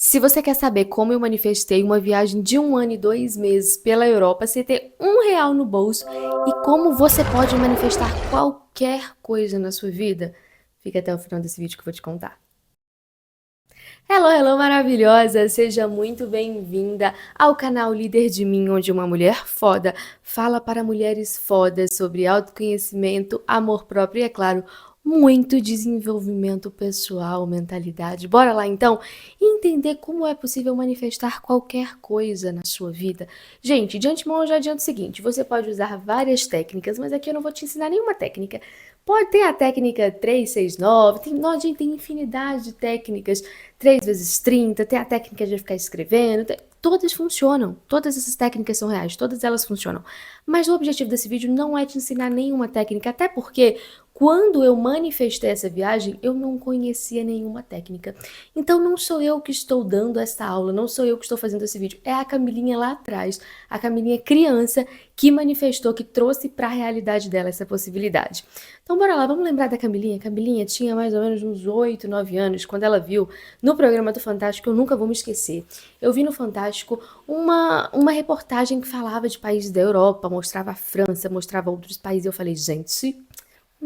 Se você quer saber como eu manifestei uma viagem de 1 ano e 2 meses pela Europa sem ter R$ 1 no bolso e como você pode manifestar qualquer coisa na sua vida, fica até o final desse vídeo que eu vou te contar. Hello, hello, maravilhosa! Seja muito bem-vinda ao canal Líder de Mim, onde uma mulher foda fala para mulheres fodas sobre autoconhecimento, amor próprio e, é claro, muito desenvolvimento pessoal, mentalidade. Bora lá então entender como é possível manifestar qualquer coisa na sua vida. Gente, de antemão eu já adianto o seguinte: você pode usar várias técnicas, mas aqui eu não vou te ensinar nenhuma técnica. Pode ter a técnica 369, gente, tem infinidade de técnicas, 3 vezes 30, tem a técnica de ficar escrevendo, todas funcionam, todas essas técnicas são reais, todas elas funcionam. Mas o objetivo desse vídeo não é te ensinar nenhuma técnica, até porque quando eu manifestei essa viagem, eu não conhecia nenhuma técnica. Então não sou eu que estou dando essa aula, não sou eu que estou fazendo esse vídeo, é a Camilinha lá atrás, a Camilinha criança que manifestou, que trouxe para a realidade dela essa possibilidade. Então bora lá, vamos lembrar da Camilinha. A Camilinha tinha mais ou menos uns 8, 9 anos, quando ela viu no programa do Fantástico, eu nunca vou me esquecer. Eu vi no Fantástico uma reportagem que falava de países da Europa, mostrava a França, mostrava outros países. Eu falei, gente,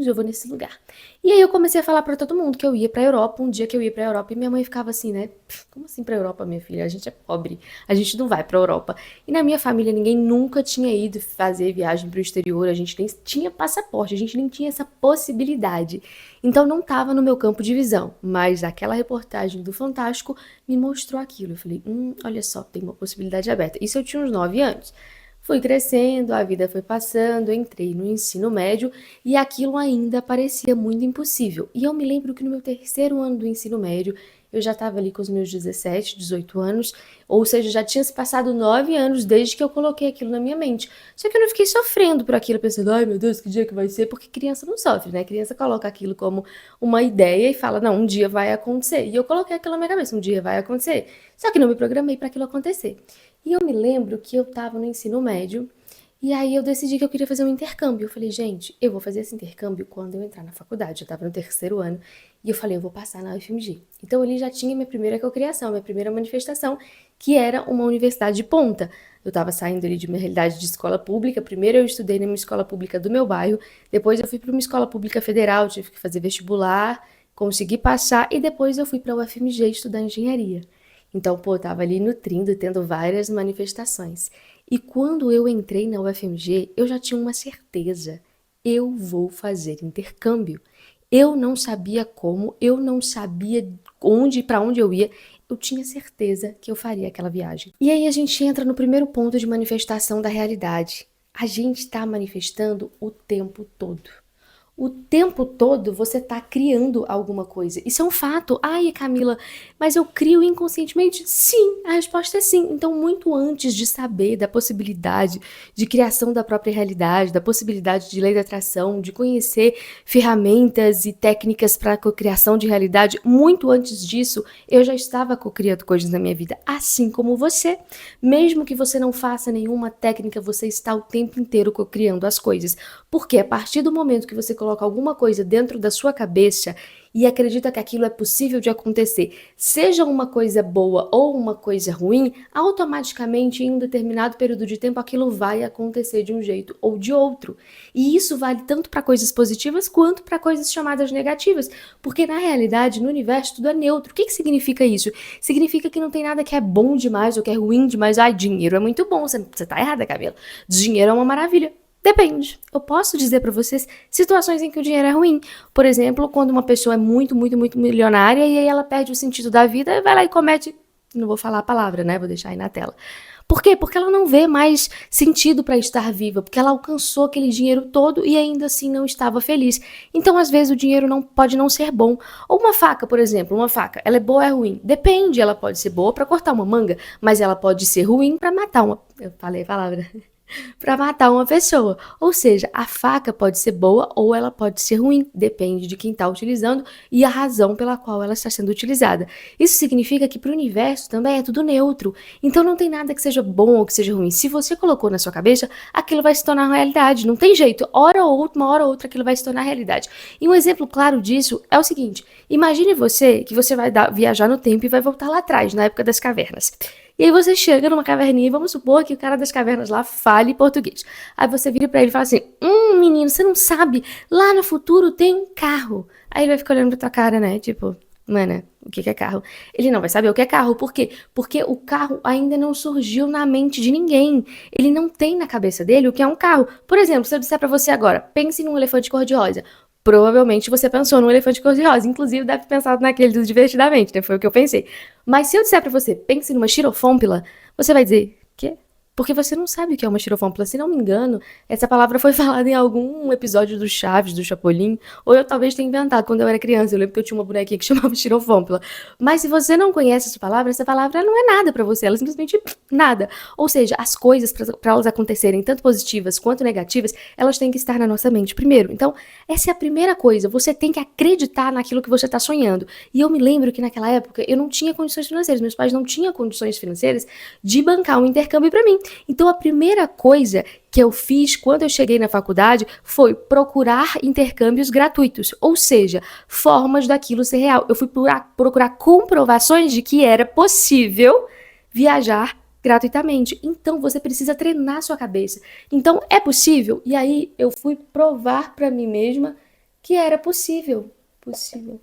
eu vou nesse lugar. E aí eu comecei a falar pra todo mundo que eu ia pra Europa, um dia que eu ia pra Europa, e minha mãe ficava assim, né? Como assim pra Europa, minha filha? A gente é pobre, a gente não vai pra Europa. E na minha família ninguém nunca tinha ido fazer viagem pro exterior, a gente nem tinha passaporte, a gente nem tinha essa possibilidade. Então não tava no meu campo de visão, mas aquela reportagem do Fantástico me mostrou aquilo. Eu falei, olha só, tem uma possibilidade aberta. Isso eu tinha uns 9 anos. Fui crescendo, a vida foi passando, entrei no ensino médio e aquilo ainda parecia muito impossível. E eu me lembro que no meu terceiro ano do ensino médio, eu já estava ali com os meus 17, 18 anos, ou seja, já tinha se passado 9 anos desde que eu coloquei aquilo na minha mente. Só que eu não fiquei sofrendo por aquilo, pensando, ai meu Deus, que dia que vai ser? Porque criança não sofre, né? Criança coloca aquilo como uma ideia e fala, não, um dia vai acontecer. E eu coloquei aquilo na minha cabeça, um dia vai acontecer. Só que não me programei para aquilo acontecer. E eu me lembro que eu estava no ensino médio e aí eu decidi que eu queria fazer um intercâmbio. Eu falei, gente, eu vou fazer esse intercâmbio quando eu entrar na faculdade. Eu estava no terceiro ano e eu falei, eu vou passar na UFMG. Então ali já tinha minha primeira cocriação, minha primeira manifestação, que era uma universidade de ponta. Eu estava saindo ali de uma realidade de escola pública. Primeiro eu estudei numa escola pública do meu bairro, depois eu fui para uma escola pública federal, tive que fazer vestibular, consegui passar e depois eu fui para a UFMG estudar engenharia. Então, pô, eu tava ali nutrindo, tendo várias manifestações. E quando eu entrei na UFMG, eu já tinha uma certeza. Eu vou fazer intercâmbio. Eu não sabia como, eu não sabia onde, para onde eu ia. Eu tinha certeza que eu faria aquela viagem. E aí a gente entra no primeiro ponto de manifestação da realidade. A gente está manifestando o tempo todo. O tempo todo você tá criando alguma coisa. Isso é um fato. Ai, Camila, mas eu crio inconscientemente? Sim, a resposta é sim. Então, muito antes de saber da possibilidade de criação da própria realidade, da possibilidade de lei da atração, de conhecer ferramentas e técnicas para a cocriação de realidade, muito antes disso, eu já estava cocriando coisas na minha vida, assim como você. Mesmo que você não faça nenhuma técnica, você está o tempo inteiro cocriando as coisas. Porque a partir do momento que você coloca alguma coisa dentro da sua cabeça e acredita que aquilo é possível de acontecer, seja uma coisa boa ou uma coisa ruim, automaticamente em um determinado período de tempo aquilo vai acontecer de um jeito ou de outro. E isso vale tanto para coisas positivas quanto para coisas chamadas negativas, porque na realidade, no universo, tudo é neutro. O que significa isso? Significa que não tem nada que é bom demais ou que é ruim demais. Ai, dinheiro é muito bom, você tá errada, Camila. Dinheiro é uma maravilha. Depende. Eu posso dizer para vocês situações em que o dinheiro é ruim. Por exemplo, quando uma pessoa é muito, muito, muito milionária e aí ela perde o sentido da vida e vai lá e comete... Não vou falar a palavra, né? Vou deixar aí na tela. Por quê? Porque ela não vê mais sentido para estar viva, porque ela alcançou aquele dinheiro todo e ainda assim não estava feliz. Então, às vezes, o dinheiro não pode não ser bom. Ou uma faca, por exemplo, uma faca, ela é boa ou é ruim? Depende, ela pode ser boa para cortar uma manga, mas ela pode ser ruim para matar uma... Eu falei a palavra... para matar uma pessoa. Ou seja, a faca pode ser boa ou ela pode ser ruim, depende de quem está utilizando e a razão pela qual ela está sendo utilizada. Isso significa que para o universo também é tudo neutro. Então não tem nada que seja bom ou que seja ruim. Se você colocou na sua cabeça, aquilo vai se tornar realidade. Não tem jeito. Uma hora ou outra, aquilo vai se tornar realidade. E um exemplo claro disso é o seguinte: imagine você que você vai viajar no tempo e vai voltar lá atrás, na época das cavernas. E aí você chega numa caverninha e vamos supor que o cara das cavernas lá fale português. Aí você vira pra ele e fala assim, menino, você não sabe, lá no futuro tem um carro. Aí ele vai ficar olhando pra tua cara, né, tipo, mano, o que é carro? Ele não vai saber o que é carro, por quê? Porque o carro ainda não surgiu na mente de ninguém. Ele não tem na cabeça dele o que é um carro. Por exemplo, se eu disser pra você agora, pense num elefante cor-de-rosa. Provavelmente você pensou num elefante cor-de-rosa. Inclusive, deve ter pensado naquele do Divertidamente, né? Foi o que eu pensei. Mas se eu disser pra você, pense numa xirofômpila, você vai dizer, quê? Porque você não sabe o que é uma xirofômpila. Se não me engano, essa palavra foi falada em algum episódio do Chaves, do Chapolin, ou eu talvez tenha inventado quando eu era criança. Eu lembro que eu tinha uma bonequinha que chamava xirofômpila. Mas se você não conhece essa palavra não é nada pra você. Ela é simplesmente nada. Ou seja, as coisas, pra elas acontecerem, tanto positivas quanto negativas, elas têm que estar na nossa mente primeiro. Então, essa é a primeira coisa. Você tem que acreditar naquilo que você está sonhando. E eu me lembro que naquela época eu não tinha condições financeiras. Meus pais não tinham condições financeiras de bancar um intercâmbio pra mim. Então, a primeira coisa que eu fiz quando eu cheguei na faculdade foi procurar intercâmbios gratuitos, ou seja, formas daquilo ser real. Eu fui procurar comprovações de que era possível viajar gratuitamente. Então, você precisa treinar sua cabeça. Então, é possível? E aí, eu fui provar para mim mesma que era possível. Possível.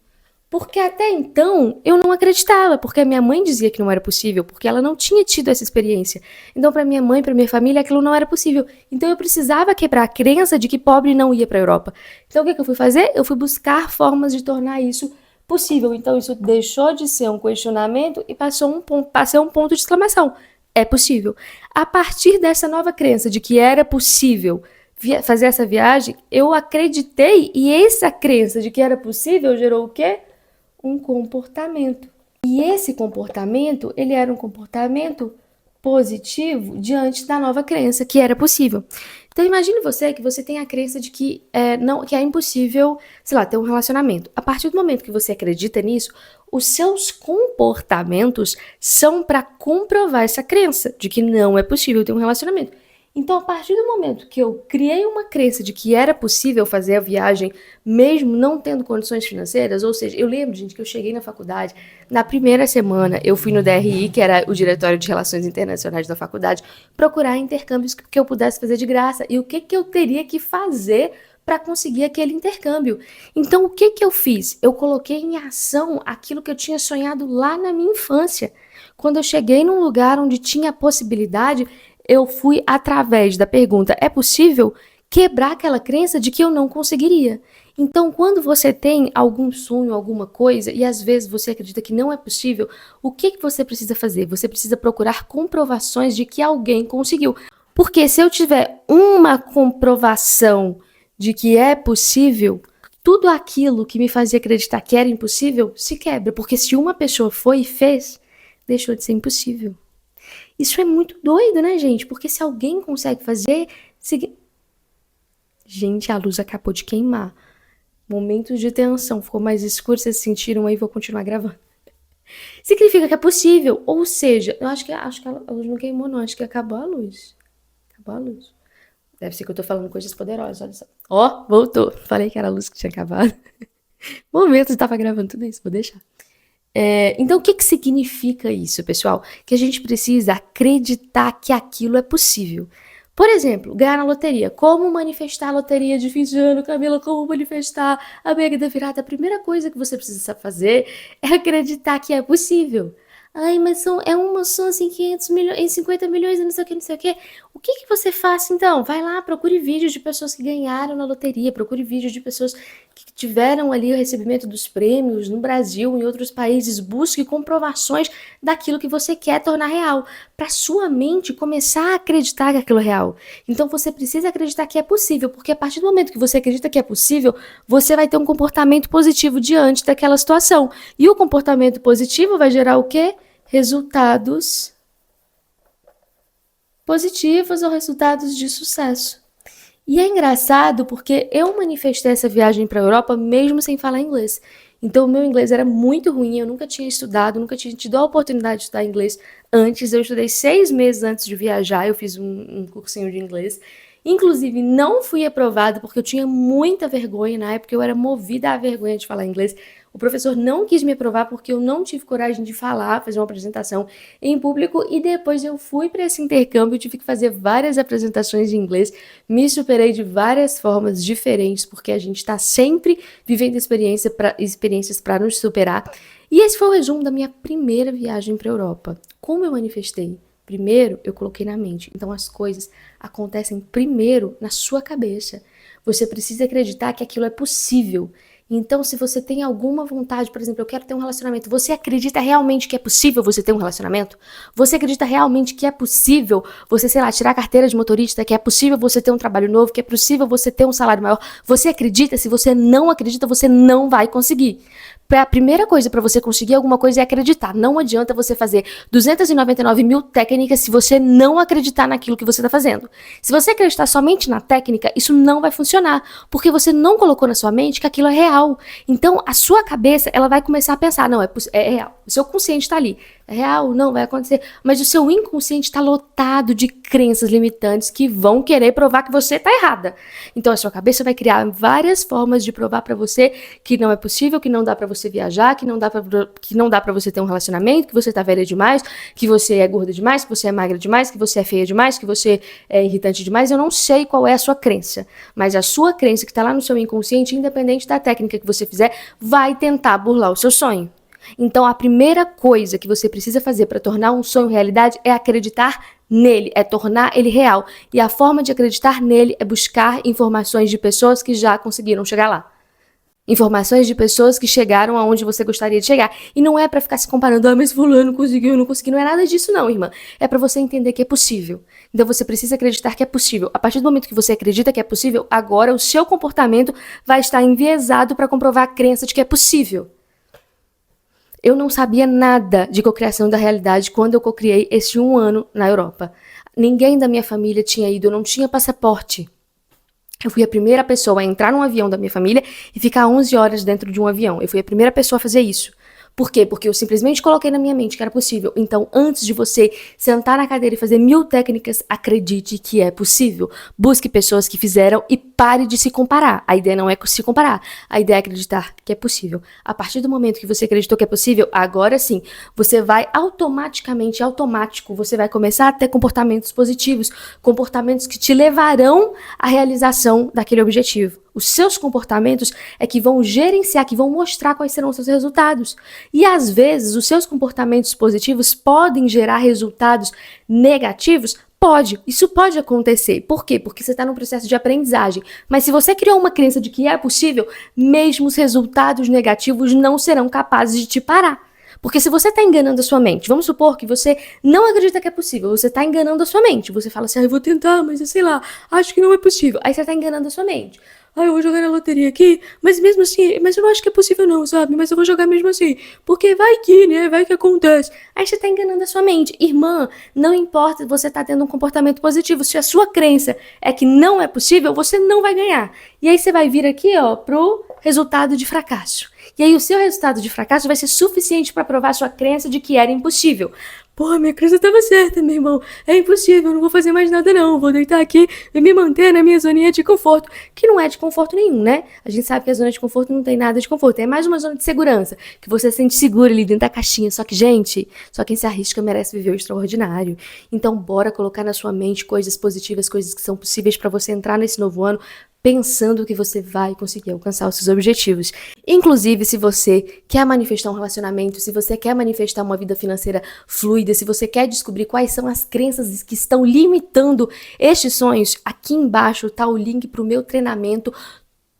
Porque até então eu não acreditava, porque a minha mãe dizia que não era possível, porque ela não tinha tido essa experiência. Então, para minha mãe, para minha família, aquilo não era possível. Então, eu precisava quebrar a crença de que pobre não ia para a Europa. Então, o que eu fui fazer? Eu fui buscar formas de tornar isso possível. Então, isso deixou de ser um questionamento e passou um ponto de exclamação. É possível. A partir dessa nova crença de que era possível fazer essa viagem, eu acreditei e essa crença de que era possível gerou o quê? Um comportamento. E esse comportamento, ele era um comportamento positivo diante da nova crença, que era possível. Então imagine você que você tem a crença de que que é impossível, sei lá, ter um relacionamento. A partir do momento que você acredita nisso, os seus comportamentos são para comprovar essa crença de que não é possível ter um relacionamento. Então, a partir do momento que eu criei uma crença de que era possível fazer a viagem, mesmo não tendo condições financeiras, ou seja, eu lembro, gente, que eu cheguei na faculdade, na primeira semana eu fui no DRI, que era o Diretório de Relações Internacionais da faculdade, procurar intercâmbios que eu pudesse fazer de graça. E o que eu teria que fazer para conseguir aquele intercâmbio. Então, o que eu fiz? Eu coloquei em ação aquilo que eu tinha sonhado lá na minha infância. Quando eu cheguei num lugar onde tinha a possibilidade, eu fui, através da pergunta, é possível? Quebrar aquela crença de que eu não conseguiria. Então, quando você tem algum sonho, alguma coisa, e às vezes você acredita que não é possível, o que você precisa fazer? Você precisa procurar comprovações de que alguém conseguiu. Porque se eu tiver uma comprovação de que é possível, tudo aquilo que me fazia acreditar que era impossível se quebra. Porque se uma pessoa foi e fez, deixou de ser impossível. Isso é muito doido, né, gente? Porque se alguém consegue fazer... Gente, a luz acabou de queimar. Momentos de tensão. Ficou mais escuro, vocês sentiram aí, vou continuar gravando. Significa que é possível. Ou seja, eu acho que a luz não queimou, não. Acho que acabou a luz. Acabou a luz. Deve ser que eu tô falando coisas poderosas, olha só. Ó, voltou. Falei que era a luz que tinha acabado. Momentos eu tava gravando tudo isso, vou deixar. Então, o que significa isso, pessoal? Que a gente precisa acreditar que aquilo é possível. Por exemplo, ganhar na loteria. Como manifestar a loteria de fim de ano, Camila? Como manifestar a Mega da Virada? A primeira coisa que você precisa fazer é acreditar que é possível. Ai, mas são assim 500 milhões, 50 milhões e não sei o que, não sei o que. O que você faz então? Vai lá, procure vídeos de pessoas que ganharam na loteria, procure vídeos de pessoas que tiveram ali o recebimento dos prêmios no Brasil, em outros países. Busque comprovações daquilo que você quer tornar real, para sua mente começar a acreditar que aquilo é real. Então você precisa acreditar que é possível, porque a partir do momento que você acredita que é possível, você vai ter um comportamento positivo diante daquela situação. E o comportamento positivo vai gerar o quê? Resultados positivos ou resultados de sucesso. E é engraçado porque eu manifestei essa viagem para a Europa mesmo sem falar inglês. Então, o meu inglês era muito ruim, eu nunca tinha estudado, nunca tinha tido a oportunidade de estudar inglês antes. Eu estudei 6 meses antes de viajar, eu fiz um cursinho de inglês. Inclusive, não fui aprovada porque eu tinha muita vergonha na época, eu era movida à vergonha de falar inglês. O professor não quis me aprovar porque eu não tive coragem de falar, fazer uma apresentação em público, e depois eu fui para esse intercâmbio, tive que fazer várias apresentações em inglês, me superei de várias formas diferentes, porque a gente está sempre vivendo experiências para nos superar. E esse foi o resumo da minha primeira viagem para a Europa. Como eu manifestei? Primeiro, eu coloquei na mente. Então, as coisas acontecem primeiro na sua cabeça. Você precisa acreditar que aquilo é possível. Então, se você tem alguma vontade, por exemplo, eu quero ter um relacionamento, você acredita realmente que é possível você ter um relacionamento? Você acredita realmente que é possível você, sei lá, tirar a carteira de motorista, que é possível você ter um trabalho novo, que é possível você ter um salário maior? Você acredita? Se você não acredita, você não vai conseguir. A primeira coisa para você conseguir alguma coisa é acreditar. Não adianta você fazer 299 mil técnicas se você não acreditar naquilo que você está fazendo. Se você acreditar somente na técnica, isso não vai funcionar, porque você não colocou na sua mente que aquilo é real. Então, a sua cabeça, ela vai começar a pensar, não, é real. O seu consciente está ali. É real, não, vai acontecer. Mas o seu inconsciente está lotado de crenças limitantes que vão querer provar que você está errada. Então, a sua cabeça vai criar várias formas de provar para você que não é possível, que não dá para você viajar, que não dá para você ter um relacionamento, que você tá velha demais, que você é gorda demais, que você é magra demais, que você é feia demais, que você é irritante demais. Eu não sei qual é a sua crença, mas a sua crença que tá lá no seu inconsciente, independente da técnica que você fizer, vai tentar burlar o seu sonho. Então, a primeira coisa que você precisa fazer para tornar um sonho realidade é acreditar nele, é tornar ele real. E a forma de acreditar nele é buscar informações de pessoas que já conseguiram chegar lá. Informações de pessoas que chegaram aonde você gostaria de chegar. E não é pra ficar se comparando, mas fulano conseguiu, eu não consegui. Não é nada disso não, irmã. É pra você entender que é possível. Então você precisa acreditar que é possível. A partir do momento que você acredita que é possível, agora o seu comportamento vai estar enviesado para comprovar a crença de que é possível. Eu não sabia nada de cocriação da realidade quando eu cocriei esse 1 ano na Europa. Ninguém da minha família tinha ido, eu não tinha passaporte. Eu fui a primeira pessoa a entrar num avião da minha família e ficar 11 horas dentro de um avião. Eu fui a primeira pessoa a fazer isso. Por quê? Porque eu simplesmente coloquei na minha mente que era possível. Então, antes de você sentar na cadeira e fazer 1000 técnicas, acredite que é possível. Busque pessoas que fizeram e pare de se comparar. A ideia não é se comparar. A ideia é acreditar que é possível. A partir do momento que você acreditou que é possível, agora sim, você vai automático, você vai começar a ter comportamentos positivos, comportamentos que te levarão à realização daquele objetivo. Os seus comportamentos é que vão gerenciar, que vão mostrar quais serão os seus resultados. E às vezes, os seus comportamentos positivos podem gerar resultados negativos? Pode, isso pode acontecer. Por quê? Porque você está num processo de aprendizagem. Mas se você criou uma crença de que é possível, mesmo os resultados negativos não serão capazes de te parar. Porque se você está enganando a sua mente, vamos supor que você não acredita que é possível, você está enganando a sua mente. Você fala assim, eu vou tentar, mas eu sei lá, acho que não é possível. Aí você está enganando a sua mente. Eu vou jogar na loteria aqui, mas mesmo assim, mas eu não acho que é possível não, sabe? Mas eu vou jogar mesmo assim, porque vai que, né? Vai que acontece. Aí você tá enganando a sua mente. Irmã, não importa você tá tendo um comportamento positivo, se a sua crença é que não é possível, você não vai ganhar. E aí você vai vir aqui, pro resultado de fracasso. E aí o seu resultado de fracasso vai ser suficiente para provar a sua crença de que era impossível. Pô, minha crença estava certa, meu irmão. É impossível, eu não vou fazer mais nada não. Vou deitar aqui e me manter na minha zoninha de conforto. Que não é de conforto nenhum, né? A gente sabe que a zona de conforto não tem nada de conforto. É mais uma zona de segurança. Que você se sente seguro ali dentro da caixinha. Só que, gente, só quem se arrisca merece viver o extraordinário. Então, bora colocar na sua mente coisas positivas, coisas que são possíveis para você entrar nesse novo ano pensando que você vai conseguir alcançar os seus objetivos. Inclusive, se você quer manifestar um relacionamento, se você quer manifestar uma vida financeira fluida, se você quer descobrir quais são as crenças que estão limitando estes sonhos, aqui embaixo está o link para o meu treinamento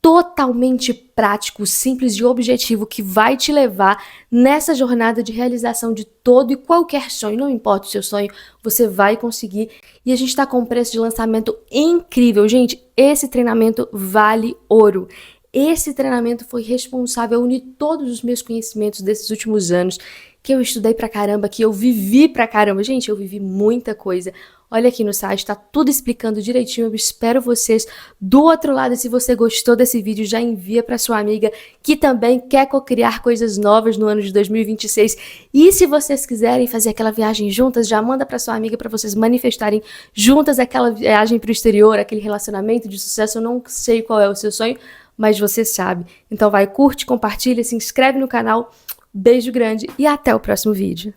totalmente prático, simples e objetivo que vai te levar nessa jornada de realização de todo e qualquer sonho, não importa o seu sonho, você vai conseguir. E a gente está com um preço de lançamento incrível. Gente, esse treinamento vale ouro. Esse treinamento foi responsável a unir todos os meus conhecimentos desses últimos anos, que eu estudei pra caramba, que eu vivi pra caramba. Gente, eu vivi muita coisa. olha aqui no site, tá tudo explicando direitinho. Eu espero vocês do outro lado. E se você gostou desse vídeo, já envia para sua amiga que também quer cocriar coisas novas no ano de 2026. E se vocês quiserem fazer aquela viagem juntas, já manda para sua amiga para vocês manifestarem juntas aquela viagem para o exterior, aquele relacionamento de sucesso. Eu não sei qual é o seu sonho, mas você sabe. Então vai, curte, compartilha, se inscreve no canal. Beijo grande e até o próximo vídeo.